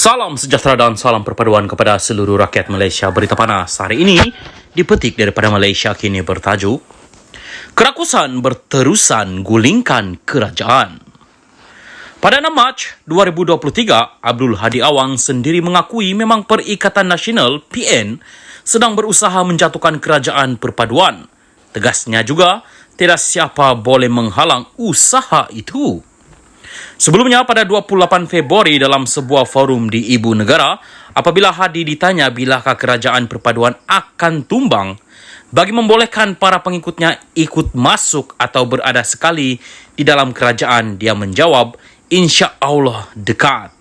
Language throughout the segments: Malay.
Salam sejahtera dan salam perpaduan kepada seluruh rakyat Malaysia. Berita panas hari ini dipetik daripada Malaysia Kini bertajuk Kerakusan berterusan gulingkan kerajaan. Pada 6 Mac 2023, Abdul Hadi Awang sendiri mengakui memang Perikatan Nasional PN sedang berusaha menjatuhkan kerajaan perpaduan. Tegasnya juga, tidak siapa boleh menghalang usaha itu. Sebelumnya pada 28 Februari dalam sebuah forum di Ibu Negara, apabila Hadi ditanya bilakah kerajaan perpaduan akan tumbang bagi membolehkan para pengikutnya ikut masuk atau berada sekali di dalam kerajaan, dia menjawab, insya Allah dekat.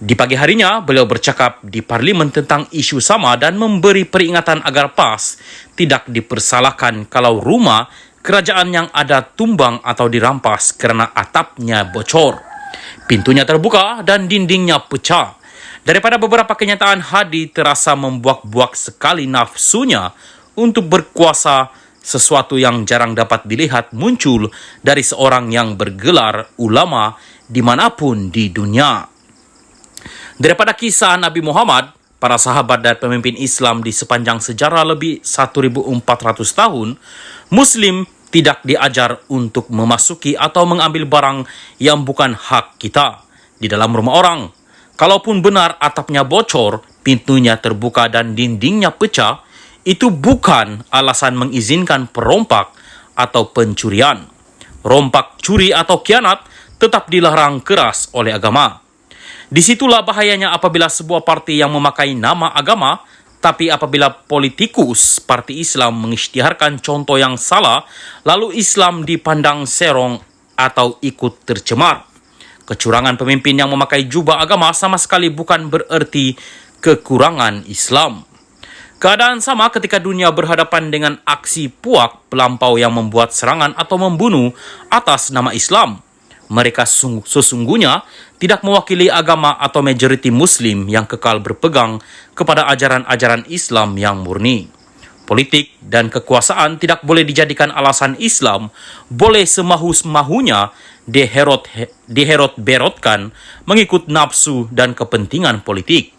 Di pagi harinya, beliau bercakap di Parlimen tentang isu sama dan memberi peringatan agar PAS tidak dipersalahkan kalau rumah kerajaan yang ada tumbang atau dirampas kerana atapnya bocor, pintunya terbuka dan dindingnya pecah. Daripada beberapa kenyataan, Hadi terasa membuak-buak sekali nafsunya untuk berkuasa, sesuatu yang jarang dapat dilihat muncul dari seorang yang bergelar ulama dimanapun di dunia. Daripada kisah Nabi Muhammad, para sahabat dan pemimpin Islam di sepanjang sejarah lebih 1,400 tahun, Muslim tidak diajar untuk memasuki atau mengambil barang yang bukan hak kita di dalam rumah orang. Kalaupun benar atapnya bocor, pintunya terbuka dan dindingnya pecah, itu bukan alasan mengizinkan perompak atau pencurian. Rompak, curi atau khianat tetap dilarang keras oleh agama. Disitulah bahayanya apabila sebuah parti yang memakai nama agama, tapi apabila politikus parti Islam mengisytiharkan contoh yang salah, lalu Islam dipandang serong atau ikut tercemar. Kecurangan pemimpin yang memakai jubah agama sama sekali bukan bererti kekurangan Islam. Keadaan sama ketika dunia berhadapan dengan aksi puak pelampau yang membuat serangan atau membunuh atas nama Islam. Mereka sesungguhnya tidak mewakili agama atau majoriti Muslim yang kekal berpegang kepada ajaran-ajaran Islam yang murni. Politik dan kekuasaan tidak boleh dijadikan alasan Islam boleh semahu-mahunya diherot-berotkan mengikut nafsu dan kepentingan politik.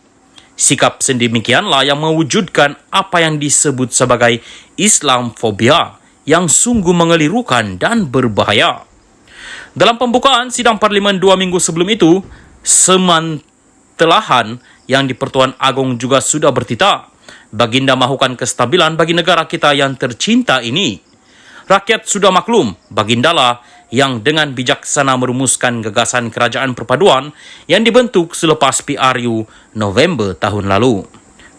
Sikap sedemikianlah yang mewujudkan apa yang disebut sebagai Islamfobia yang sungguh mengelirukan dan berbahaya. Dalam pembukaan sidang Parlimen 2 minggu sebelum itu, semantelahan yang di Pertuan Agong juga sudah bertita. Baginda mahukan kestabilan bagi negara kita yang tercinta ini. Rakyat sudah maklum, Bagindalah yang dengan bijaksana merumuskan gagasan kerajaan perpaduan yang dibentuk selepas PRU November tahun lalu.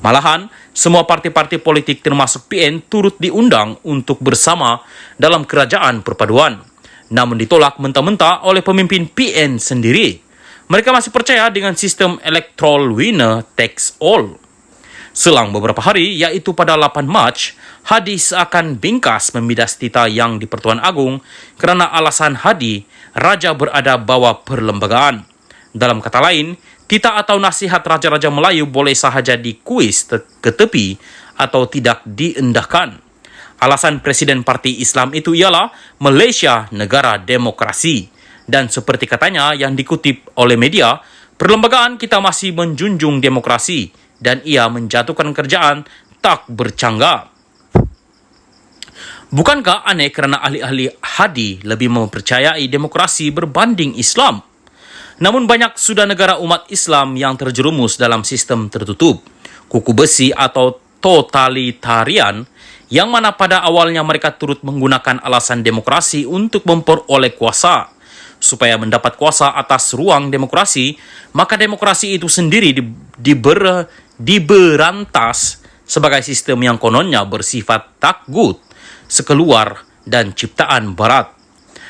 Malahan, semua parti-parti politik termasuk PN turut diundang untuk bersama dalam kerajaan perpaduan. Namun ditolak mentah-mentah oleh pemimpin PN sendiri. Mereka masih percaya dengan sistem electoral winner takes all. Selang beberapa hari, yaitu pada 8 Mac, Hadi seakan bingkas memidas tita yang di Pertuan Agong kerana alasan Hadi, raja berada bawah perlembagaan. Dalam kata lain, tita atau nasihat raja-raja Melayu boleh sahaja dikuis ke tepi atau tidak diendahkan. Alasan Presiden Parti Islam itu ialah Malaysia negara demokrasi. Dan seperti katanya yang dikutip oleh media, perlembagaan kita masih menjunjung demokrasi dan ia menjatuhkan kerajaan tak bercanggah. Bukankah aneh kerana ahli-ahli Hadi lebih mempercayai demokrasi berbanding Islam? Namun banyak sudah negara umat Islam yang terjerumus dalam sistem tertutup, kuku besi atau totalitarian, yang mana pada awalnya mereka turut menggunakan alasan demokrasi untuk memperoleh kuasa. Supaya mendapat kuasa atas ruang demokrasi, maka demokrasi itu sendiri diberantas sebagai sistem yang kononnya bersifat tagut, sekeluar dan ciptaan barat.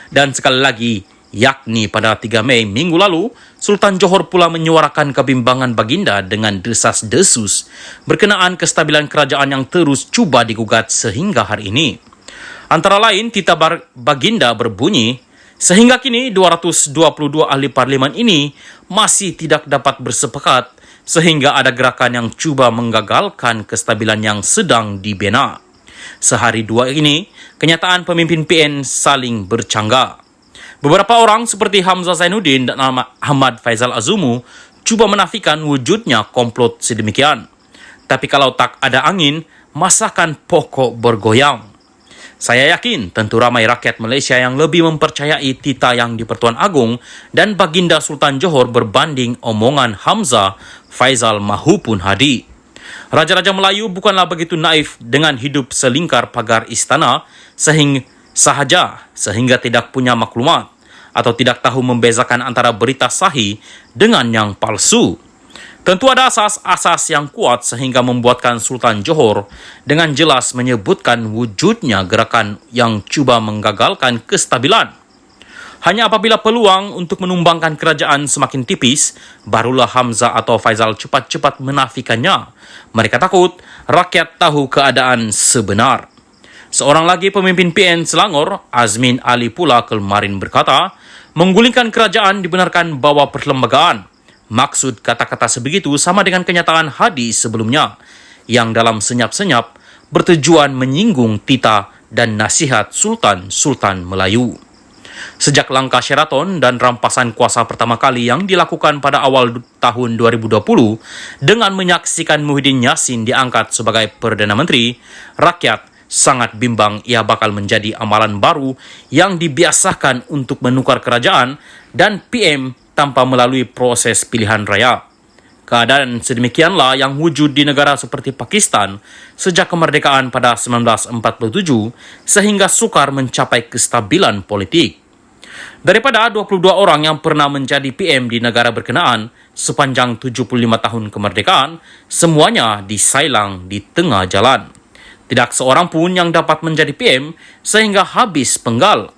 Dan sekali lagi, yakni pada 3 Mei minggu lalu, Sultan Johor pula menyuarakan kebimbangan Baginda dengan desas-desus berkenaan kestabilan kerajaan yang terus cuba digugat sehingga hari ini. Antara lain, tita Baginda berbunyi, sehingga kini 222 ahli parlimen ini masih tidak dapat bersepakat sehingga ada gerakan yang cuba menggagalkan kestabilan yang sedang dibina. Sehari dua ini, kenyataan pemimpin PN saling bercanggah. Beberapa orang seperti Hamzah Zainuddin dan Ahmad Faizal Azumu cuba menafikan wujudnya komplot sedemikian. Tapi kalau tak ada angin, masakan pokok bergoyang. Saya yakin tentu ramai rakyat Malaysia yang lebih mempercayai tita yang di Pertuan Agong dan Baginda Sultan Johor berbanding omongan Hamzah, Faizal mahupun Hadi. Raja-raja Melayu bukanlah begitu naif dengan hidup selingkar pagar istana sehingga tidak punya maklumat atau tidak tahu membezakan antara berita sahih dengan yang palsu. Tentu ada asas-asas yang kuat sehingga membuatkan Sultan Johor dengan jelas menyebutkan wujudnya gerakan yang cuba menggagalkan kestabilan. Hanya apabila peluang untuk menumbangkan kerajaan semakin tipis, barulah Hamzah atau Faizal cepat-cepat menafikannya. Mereka takut rakyat tahu keadaan sebenar. Seorang lagi pemimpin PN Selangor, Azmin Ali pula kemarin berkata, menggulingkan kerajaan dibenarkan bawa perlembagaan. Maksud kata-kata sebegitu sama dengan kenyataan Hadi sebelumnya, yang dalam senyap-senyap bertujuan menyinggung tita dan nasihat Sultan-Sultan Melayu. Sejak langkah Sheraton dan rampasan kuasa pertama kali yang dilakukan pada awal tahun 2020 dengan menyaksikan Muhyiddin Yassin diangkat sebagai Perdana Menteri, rakyat sangat bimbang ia bakal menjadi amalan baru yang dibiasakan untuk menukar kerajaan dan PM tanpa melalui proses pilihan raya. Keadaan sedemikianlah yang wujud di negara seperti Pakistan sejak kemerdekaan pada 1947 sehingga sukar mencapai kestabilan politik. Daripada 22 orang yang pernah menjadi PM di negara berkenaan sepanjang 75 tahun kemerdekaan, semuanya disailang di tengah jalan. Tidak seorang pun yang dapat menjadi PM sehingga habis penggal.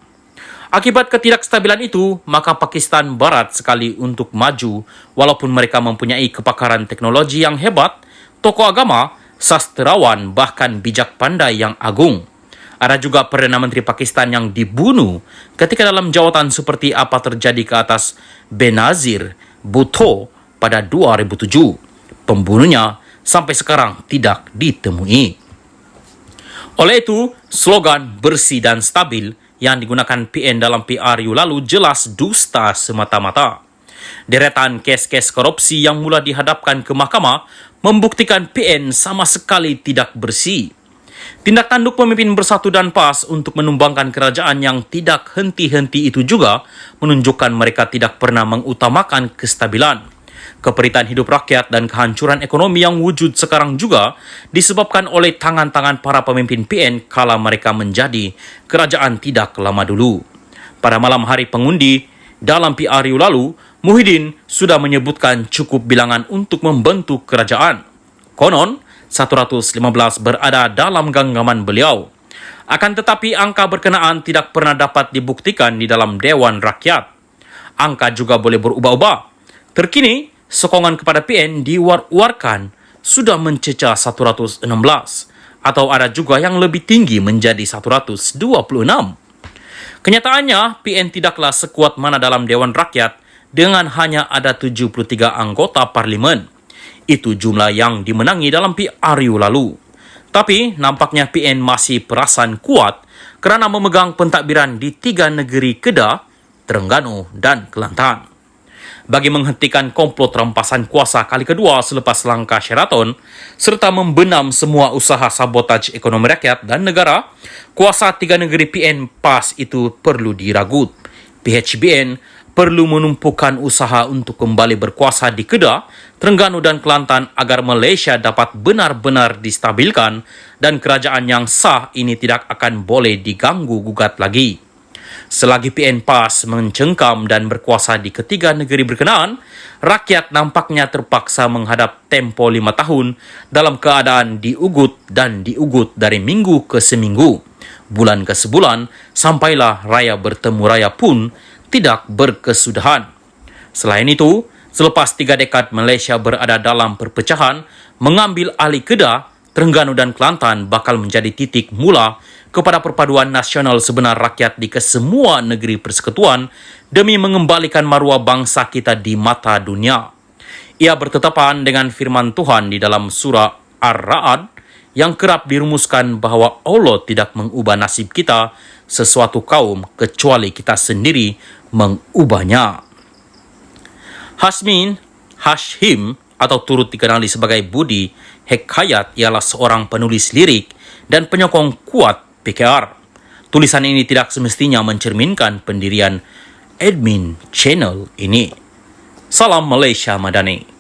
Akibat ketidakstabilan itu, maka Pakistan berat sekali untuk maju walaupun mereka mempunyai kepakaran teknologi yang hebat, tokoh agama, sastrawan, bahkan bijak pandai yang agung. Ada juga Perdana Menteri Pakistan yang dibunuh ketika dalam jawatan seperti apa terjadi ke atas Benazir Bhutto pada 2007. Pembunuhnya sampai sekarang tidak ditemui. Oleh itu, slogan bersih dan stabil yang digunakan PN dalam PRU lalu jelas dusta semata-mata. Deretan kes-kes korupsi yang mula dihadapkan ke mahkamah membuktikan PN sama sekali tidak bersih. Tindak tanduk pemimpin Bersatu dan PAS untuk menumbangkan kerajaan yang tidak henti-henti itu juga menunjukkan mereka tidak pernah mengutamakan kestabilan. Keperitan hidup rakyat dan kehancuran ekonomi yang wujud sekarang juga disebabkan oleh tangan-tangan para pemimpin PN kala mereka menjadi kerajaan tidak lama dulu. Pada malam hari pengundi dalam PRU lalu, Muhyiddin sudah menyebutkan cukup bilangan untuk membentuk kerajaan. Konon, 115 berada dalam genggaman beliau. Akan tetapi angka berkenaan tidak pernah dapat dibuktikan di dalam Dewan Rakyat. Angka juga boleh berubah-ubah. Terkini, sokongan kepada PN diwar-warkan sudah mencecah 116 atau ada juga yang lebih tinggi menjadi 126. Kenyataannya, PN tidaklah sekuat mana dalam Dewan Rakyat dengan hanya ada 73 anggota parlimen. Itu jumlah yang dimenangi dalam PRU lalu. Tapi nampaknya PN masih perasan kuat kerana memegang pentadbiran di 3 negeri Kedah, Terengganu dan Kelantan. Bagi menghentikan komplot rampasan kuasa kali kedua selepas langkah Sheraton, serta membenam semua usaha sabotaj ekonomi rakyat dan negara, kuasa 3 negeri PN PAS itu perlu diragut. PHBN perlu menumpukan usaha untuk kembali berkuasa di Kedah, Terengganu dan Kelantan agar Malaysia dapat benar-benar distabilkan dan kerajaan yang sah ini tidak akan boleh diganggu-gugat lagi. Selagi PN PAS mencengkam dan berkuasa di ketiga negeri berkenaan, rakyat nampaknya terpaksa menghadap tempo 5 tahun dalam keadaan diugut dan diugut dari minggu ke seminggu, bulan ke sebulan, sampailah raya bertemu raya pun tidak berkesudahan. Selain itu, selepas 3 dekad Malaysia berada dalam perpecahan, mengambil alih Kedah, Terengganu dan Kelantan bakal menjadi titik mula kepada perpaduan nasional sebenar rakyat di kesemua negeri persekutuan demi mengembalikan maruah bangsa kita di mata dunia. Ia bertetapan dengan firman Tuhan di dalam surah Ar-Ra'd yang kerap dirumuskan bahawa Allah tidak mengubah nasib kita sesuatu kaum kecuali kita sendiri mengubahnya. Hashim atau turut dikenali sebagai Budi Hekayat ialah seorang penulis lirik dan penyokong kuat PKR. Tulisan ini tidak semestinya mencerminkan pendirian admin channel ini. Salam Malaysia Madani.